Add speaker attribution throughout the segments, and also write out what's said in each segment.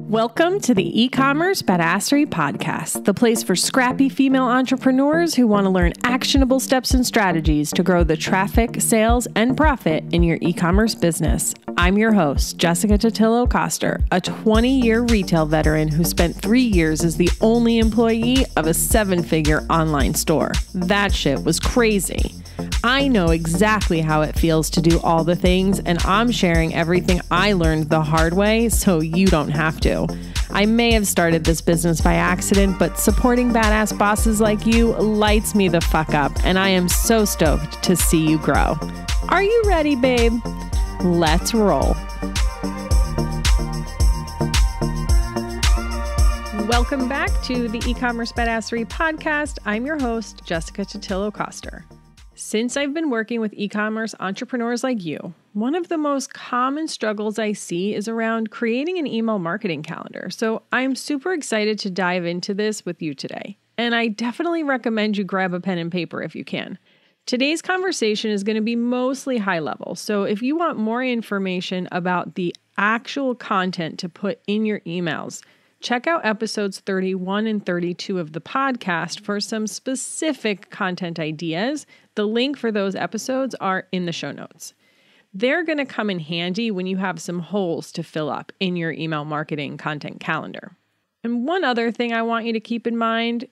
Speaker 1: Welcome to the eCommerce Badassery podcast, the place for scrappy female entrepreneurs who want to learn actionable steps and strategies to grow the traffic, sales, and profit in your e-commerce business. I'm your host, Jessica Totillo-Coster, a 20-year retail veteran who spent 3 years as the only employee of a 7-figure online store. That shit was crazy. I know exactly how it feels to do all the things, and I'm sharing everything I learned the hard way so you don't have to. I may have started this business by accident, but supporting badass bosses like you lights me the fuck up, and I am so stoked to see you grow. Are you ready, babe? Let's roll. Welcome back to the eCommerce Badassery podcast. I'm your host, Jessica Totillo-Coster. Since I've been working with e-commerce entrepreneurs like you, one of the most common struggles I see is around creating an email marketing calendar. So I'm super excited to dive into this with you today. And I definitely recommend you grab a pen and paper if you can. Today's conversation is going to be mostly high level. So if you want more information about the actual content to put in your emails, check out episodes 31 and 32 of the podcast for some specific content ideas. The link for those episodes are in the show notes. They're going to come in handy when you have some holes to fill up in your email marketing content calendar. And one other thing I want you to keep in mind,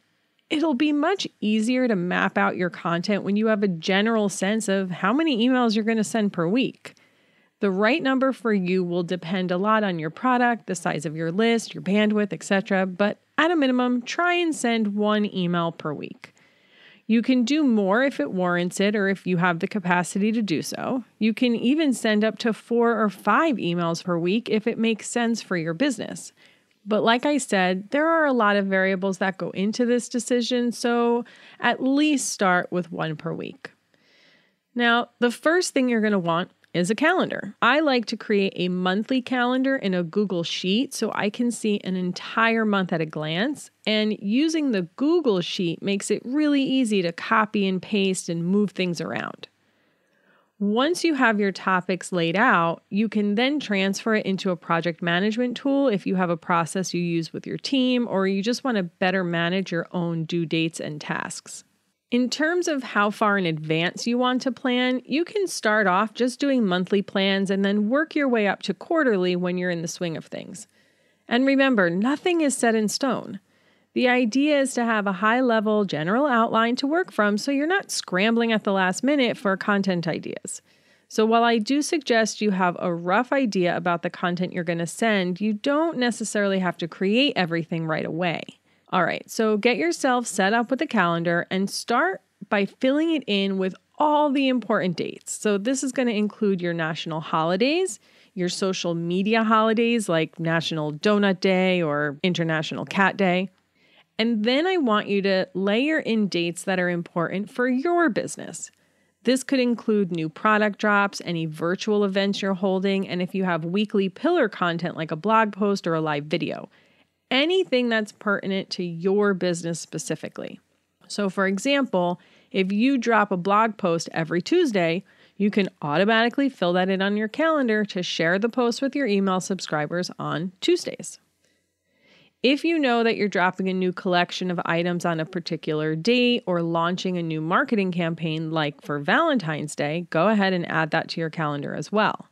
Speaker 1: it'll be much easier to map out your content when you have a general sense of how many emails you're going to send per week. The right number for you will depend a lot on your product, the size of your list, your bandwidth, etc. But at a minimum, try and send 1 email per week. You can do more if it warrants it or if you have the capacity to do so. You can even send up to 4 or 5 emails per week if it makes sense for your business. But like I said, there are a lot of variables that go into this decision, so at least start with 1 per week. Now, the first thing you're going to want is a calendar. I like to create a monthly calendar in a Google Sheet so I can see an entire month at a glance, and using the Google Sheet makes it really easy to copy and paste and move things around. Once you have your topics laid out, you can then transfer it into a project management tool if you have a process you use with your team or you just want to better manage your own due dates and tasks. In terms of how far in advance you want to plan, you can start off just doing monthly plans and then work your way up to quarterly when you're in the swing of things. And remember, nothing is set in stone. The idea is to have a high-level general outline to work from so you're not scrambling at the last minute for content ideas. So while I do suggest you have a rough idea about the content you're going to send, you don't necessarily have to create everything right away. All right, so get yourself set up with a calendar and start by filling it in with all the important dates. So this is going to include your national holidays, your social media holidays like National Donut Day or International Cat Day. And then I want you to layer in dates that are important for your business. This could include new product drops, any virtual events you're holding, and if you have weekly pillar content like a blog post or a live video. Anything that's pertinent to your business specifically. So for example, if you drop a blog post every Tuesday, you can automatically fill that in on your calendar to share the post with your email subscribers on Tuesdays. If you know that you're dropping a new collection of items on a particular date or launching a new marketing campaign like for Valentine's Day, go ahead and add that to your calendar as well.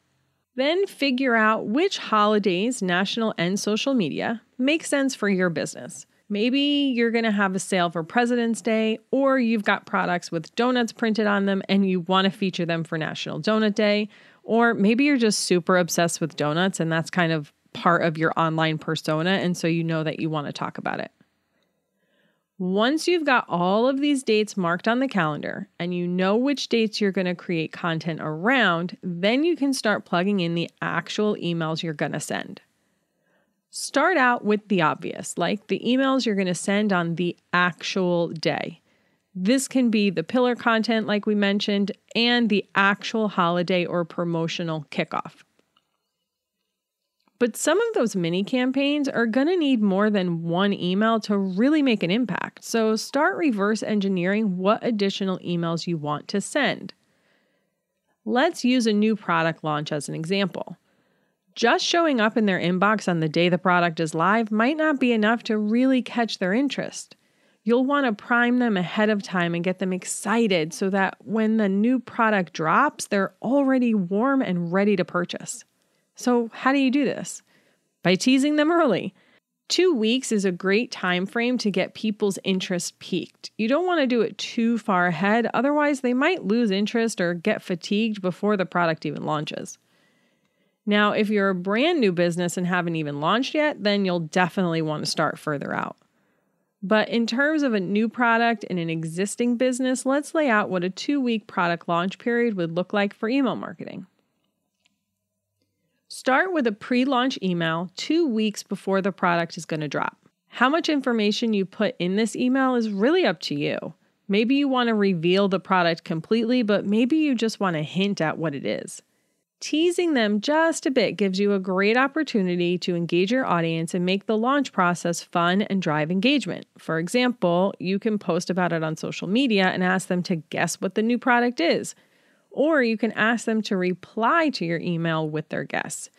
Speaker 1: Then figure out which holidays, national and social media, make sense for your business. Maybe you're going to have a sale for President's Day, or you've got products with donuts printed on them and you want to feature them for National Donut Day, or maybe you're just super obsessed with donuts and that's kind of part of your online persona, and so you know that you want to talk about it. Once you've got all of these dates marked on the calendar and you know which dates you're going to create content around, then you can start plugging in the actual emails you're going to send. Start out with the obvious, like the emails you're going to send on the actual day. This can be the pillar content like we mentioned and the actual holiday or promotional kickoff. But some of those mini campaigns are going to need more than 1 email to really make an impact. So start reverse engineering what additional emails you want to send. Let's use a new product launch as an example. Just showing up in their inbox on the day the product is live might not be enough to really catch their interest. You'll want to prime them ahead of time and get them excited so that when the new product drops, they're already warm and ready to purchase. So how do you do this? By teasing them early. 2 weeks is a great time frame to get people's interest peaked. You don't want to do it too far ahead, otherwise they might lose interest or get fatigued before the product even launches. Now, if you're a brand new business and haven't even launched yet, then you'll definitely want to start further out. But in terms of a new product in an existing business, let's lay out what a 2-week product launch period would look like for email marketing. Start with a pre-launch email 2 weeks before the product is going to drop. How much information you put in this email is really up to you. Maybe you want to reveal the product completely, but maybe you just want to hint at what it is. Teasing them just a bit gives you a great opportunity to engage your audience and make the launch process fun and drive engagement. For example, you can post about it on social media and ask them to guess what the new product is. Or you can ask them to reply to your email with their guess.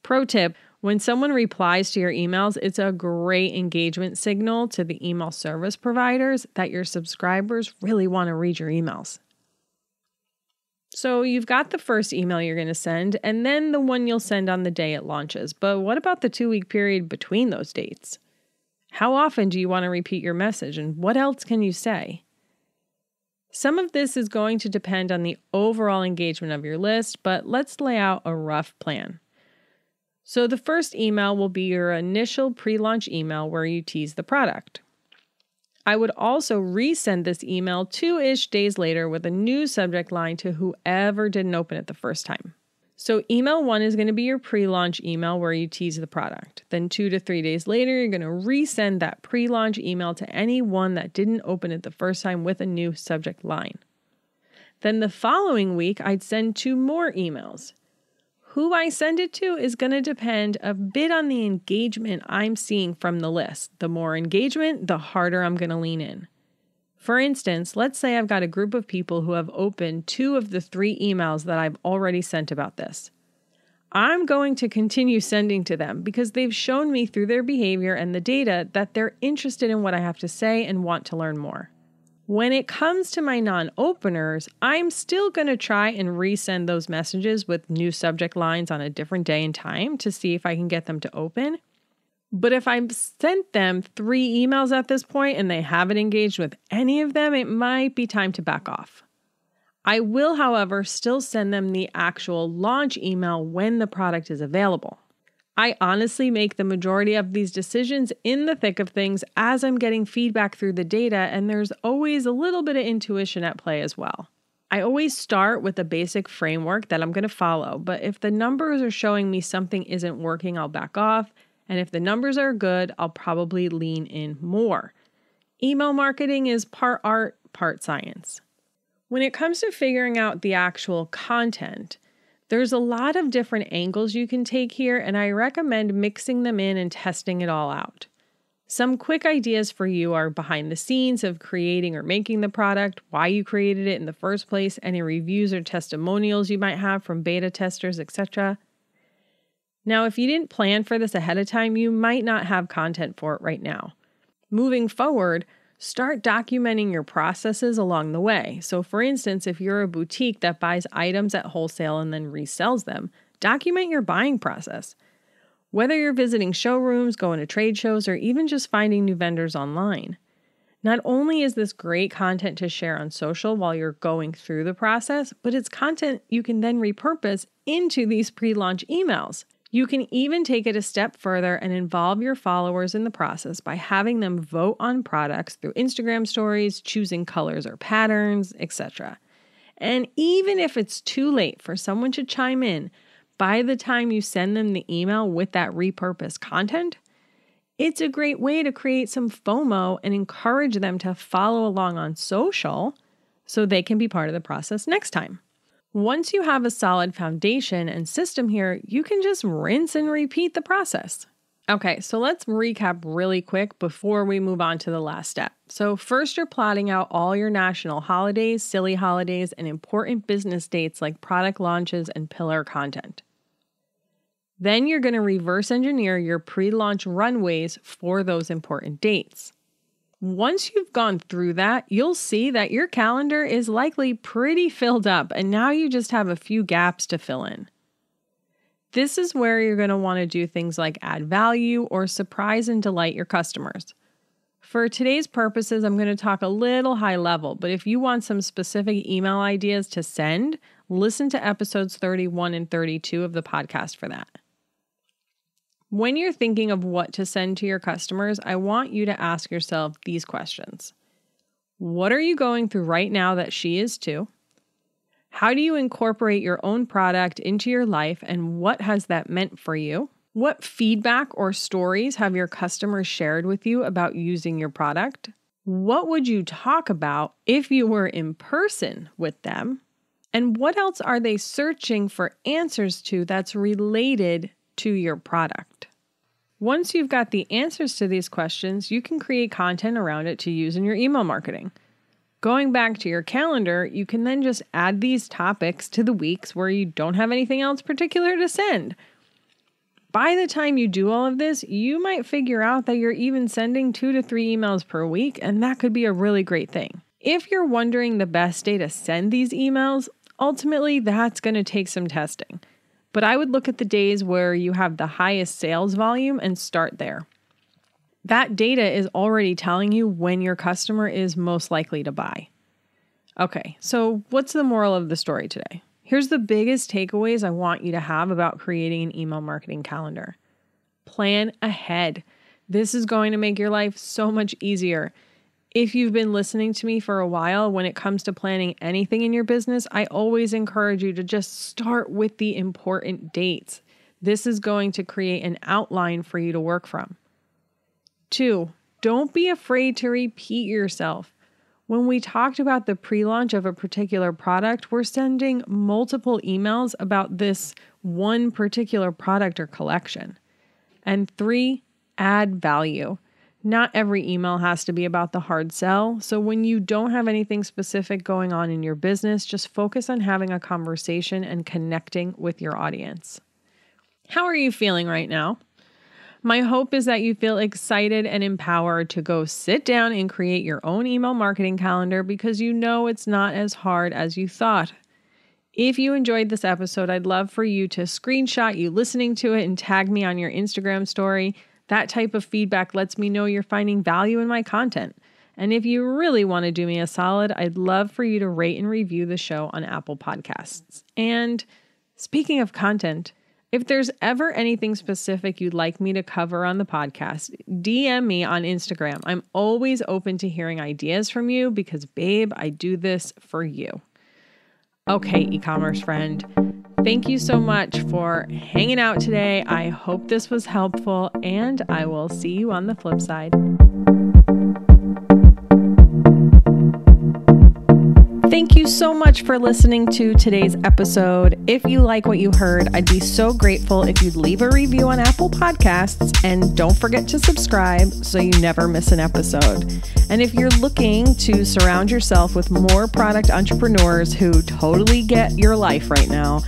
Speaker 1: Pro tip, when someone replies to your emails, it's a great engagement signal to the email service providers that your subscribers really want to read your emails. So you've got the first email you're going to send and then the one you'll send on the day it launches. But what about the 2-week period between those dates? How often do you want to repeat your message and what else can you say? Some of this is going to depend on the overall engagement of your list, but let's lay out a rough plan. So the first email will be your initial pre-launch email where you tease the product. I would also resend this email 2-ish days later with a new subject line to whoever didn't open it the first time. So email 1 is going to be your pre-launch email where you tease the product. Then 2 to 3 days later, you're going to resend that pre-launch email to anyone that didn't open it the first time with a new subject line. Then the following week, I'd send 2 more emails. Who I send it to is going to depend a bit on the engagement I'm seeing from the list. The more engagement, the harder I'm going to lean in. For instance, let's say I've got a group of people who have opened 2 of the 3 emails that I've already sent about this. I'm going to continue sending to them because they've shown me through their behavior and the data that they're interested in what I have to say and want to learn more. When it comes to my non-openers, I'm still going to try and resend those messages with new subject lines on a different day and time to see if I can get them to open. But if I've sent them 3 emails at this point and they haven't engaged with any of them, it might be time to back off. I will, however, still send them the actual launch email when the product is available. I honestly make the majority of these decisions in the thick of things as I'm getting feedback through the data, and there's always a little bit of intuition at play as well. I always start with a basic framework that I'm going to follow, but if the numbers are showing me something isn't working, I'll back off, and if the numbers are good, I'll probably lean in more. Email marketing is part art, part science. When it comes to figuring out the actual content, there's a lot of different angles you can take here, and I recommend mixing them in and testing it all out. Some quick ideas for you are behind the scenes of creating or making the product, why you created it in the first place, any reviews or testimonials you might have from beta testers, etc. Now, if you didn't plan for this ahead of time, you might not have content for it right now. Moving forward, start documenting your processes along the way. So for instance, if you're a boutique that buys items at wholesale and then resells them, document your buying process. Whether you're visiting showrooms, going to trade shows, or even just finding new vendors online. Not only is this great content to share on social while you're going through the process, but it's content you can then repurpose into these pre-launch emails. You can even take it a step further and involve your followers in the process by having them vote on products through Instagram stories, choosing colors or patterns, etc. And even if it's too late for someone to chime in, by the time you send them the email with that repurposed content, it's a great way to create some FOMO and encourage them to follow along on social so they can be part of the process next time. Once you have a solid foundation and system here, you can just rinse and repeat the process. Okay, so let's recap really quick before we move on to the last step. So first, you're plotting out all your national holidays, silly holidays, and important business dates like product launches and pillar content. Then you're going to reverse engineer your pre-launch runways for those important dates. Once you've gone through that, you'll see that your calendar is likely pretty filled up, and now you just have a few gaps to fill in. This is where you're going to want to do things like add value or surprise and delight your customers. For today's purposes, I'm going to talk a little high level, but if you want some specific email ideas to send, listen to episodes 31 and 32 of the podcast for that. When you're thinking of what to send to your customers, I want you to ask yourself these questions. What are you going through right now that she is too? How do you incorporate your own product into your life, and what has that meant for you? What feedback or stories have your customers shared with you about using your product? What would you talk about if you were in person with them? And what else are they searching for answers to that's related to your product? Once you've got the answers to these questions, you can create content around it to use in your email marketing. Going back to your calendar, you can then just add these topics to the weeks where you don't have anything else particular to send. By the time you do all of this, you might figure out that you're even sending 2 to 3 emails per week, and that could be a really great thing. If you're wondering the best day to send these emails, ultimately that's going to take some testing. But I would look at the days where you have the highest sales volume and start there. That data is already telling you when your customer is most likely to buy. Okay, so what's the moral of the story today? Here's the biggest takeaways I want you to have about creating an email marketing calendar. Plan ahead. This is going to make your life so much easier. If you've been listening to me for a while, when it comes to planning anything in your business, I always encourage you to just start with the important dates. This is going to create an outline for you to work from. 2, don't be afraid to repeat yourself. When we talked about the pre-launch of a particular product, we're sending multiple emails about this one particular product or collection. And 3, add value. Not every email has to be about the hard sell. So when you don't have anything specific going on in your business, just focus on having a conversation and connecting with your audience. How are you feeling right now? My hope is that you feel excited and empowered to go sit down and create your own email marketing calendar because you know it's not as hard as you thought. If you enjoyed this episode, I'd love for you to screenshot you listening to it and tag me on your Instagram story. That type of feedback lets me know you're finding value in my content. And if you really want to do me a solid, I'd love for you to rate and review the show on Apple Podcasts. And speaking of content, if there's ever anything specific you'd like me to cover on the podcast, DM me on Instagram. I'm always open to hearing ideas from you because, babe, I do this for you. Okay, e-commerce friend. Thank you so much for hanging out today. I hope this was helpful, and I will see you on the flip side. Thank you so much for listening to today's episode. If you like what you heard, I'd be so grateful if you'd leave a review on Apple Podcasts, and don't forget to subscribe so you never miss an episode. And if you're looking to surround yourself with more product entrepreneurs who totally get your life right now,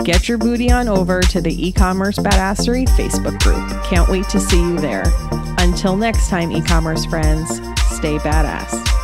Speaker 1: get your booty on over to the eCommerce Badassery Facebook group. Can't wait to see you there. Until next time, e-commerce friends, stay badass.